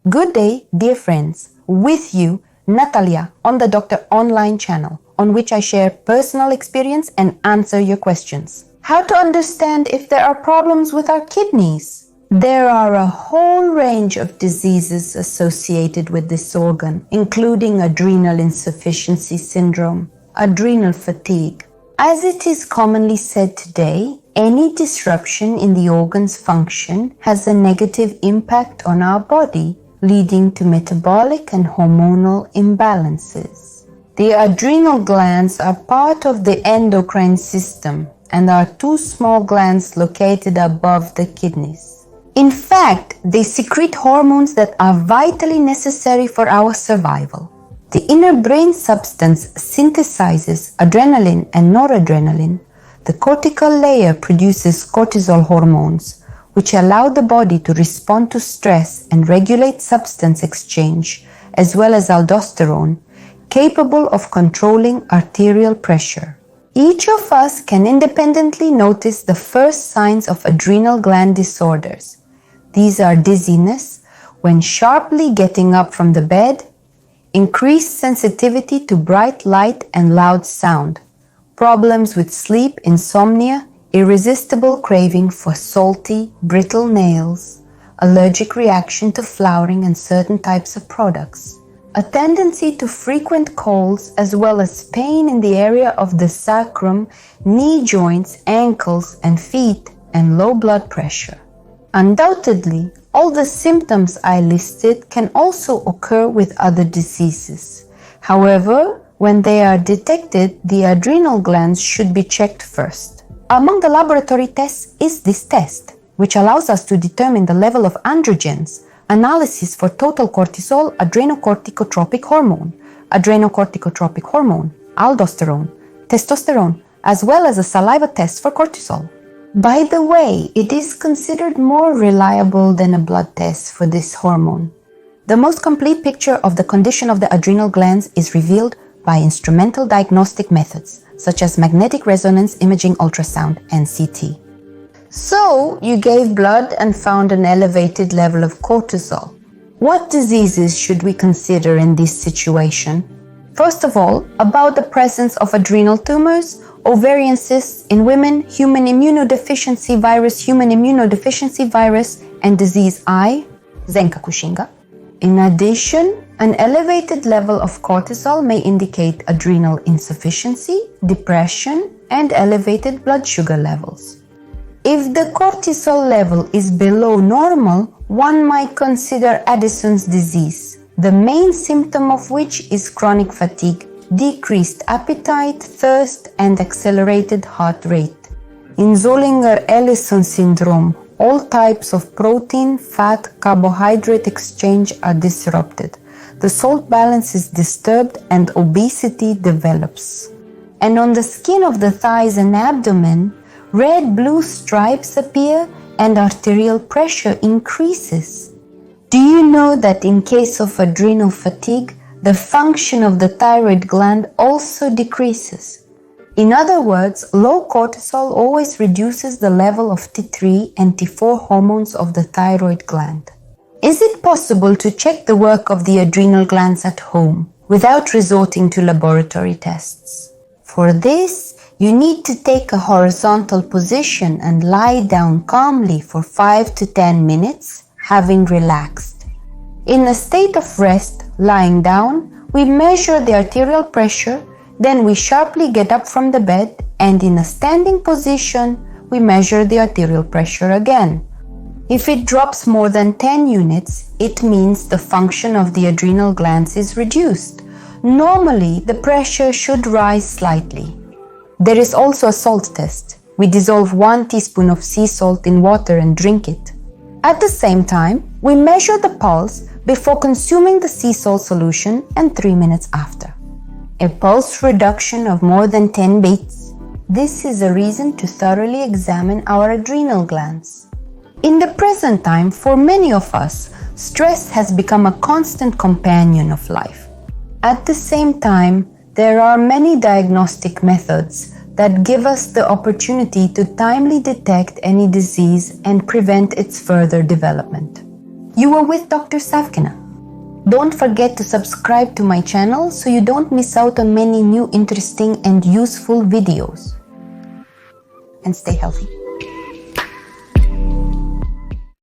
Good day, dear friends. With you, Natalia, on the Doctor Online channel, on which I share personal experience and answer your questions. How to understand if there are problems with our kidneys? There are a whole range of diseases associated with this organ, including adrenal insufficiency syndrome, adrenal fatigue. As it is commonly said today, any disruption in the organ's function has a negative impact on our body, leading to metabolic and hormonal imbalances. The adrenal glands are part of the endocrine system and are two small glands located above the kidneys. In fact, they secrete hormones that are vitally necessary for our survival. The inner brain substance synthesizes adrenaline and noradrenaline. The cortical layer produces cortisol hormones, which allow the body to respond to stress and regulate substance exchange, as well as aldosterone, capable of controlling arterial pressure. Each of us can independently notice the first signs of adrenal gland disorders. These are dizziness when sharply getting up from the bed, increased sensitivity to bright light and loud sound, problems with sleep, insomnia, irresistible craving for salty, brittle nails, allergic reaction to flowering and certain types of products, a tendency to frequent colds, as well as pain in the area of the sacrum, knee joints, ankles and feet, and low blood pressure. Undoubtedly, all the symptoms I listed can also occur with other diseases. However, when they are detected, the adrenal glands should be checked first. Among the laboratory tests is this test, which allows us to determine the level of androgens, analysis for total cortisol, adrenocorticotropic hormone, aldosterone, testosterone, as well as a saliva test for cortisol. By the way, it is considered more reliable than a blood test for this hormone. The most complete picture of the condition of the adrenal glands is revealed by instrumental diagnostic methods, such as magnetic resonance imaging ultrasound and CT. So, you gave blood and found an elevated level of cortisol. What diseases should we consider in this situation? First of all, about the presence of adrenal tumors, ovarian cysts in women, human immunodeficiency virus, and disease I, Zenka Kushinga. In addition, an elevated level of cortisol may indicate adrenal insufficiency, depression, and elevated blood sugar levels. If the cortisol level is below normal, one might consider Addison's disease, the main symptom of which is chronic fatigue, decreased appetite, thirst, and accelerated heart rate. In Zollinger-Ellison syndrome, all types of protein, fat, carbohydrate exchange are disrupted. The salt balance is disturbed and obesity develops. And on the skin of the thighs and abdomen, red-blue stripes appear and arterial pressure increases. Do you know that in case of adrenal fatigue, the function of the thyroid gland also decreases? In other words, low cortisol always reduces the level of T3 and T4 hormones of the thyroid gland. Is it possible to check the work of the adrenal glands at home without resorting to laboratory tests? For this, you need to take a horizontal position and lie down calmly for 5 to 10 minutes, having relaxed. In a state of rest, lying down, we measure the arterial pressure, then we sharply get up from the bed, and in a standing position, we measure the arterial pressure again. If it drops more than 10 units, it means the function of the adrenal glands is reduced. Normally, the pressure should rise slightly. There is also a salt test. We dissolve 1 teaspoon of sea salt in water and drink it. At the same time, we measure the pulse before consuming the sea salt solution and 3 minutes after. A pulse reduction of more than 10 beats. This is a reason to thoroughly examine our adrenal glands. In the present time, for many of us, stress has become a constant companion of life. At the same time, there are many diagnostic methods that give us the opportunity to timely detect any disease and prevent its further development. You were with Dr. Savkina. Don't forget to subscribe to my channel so you don't miss out on many new interesting and useful videos. And stay healthy.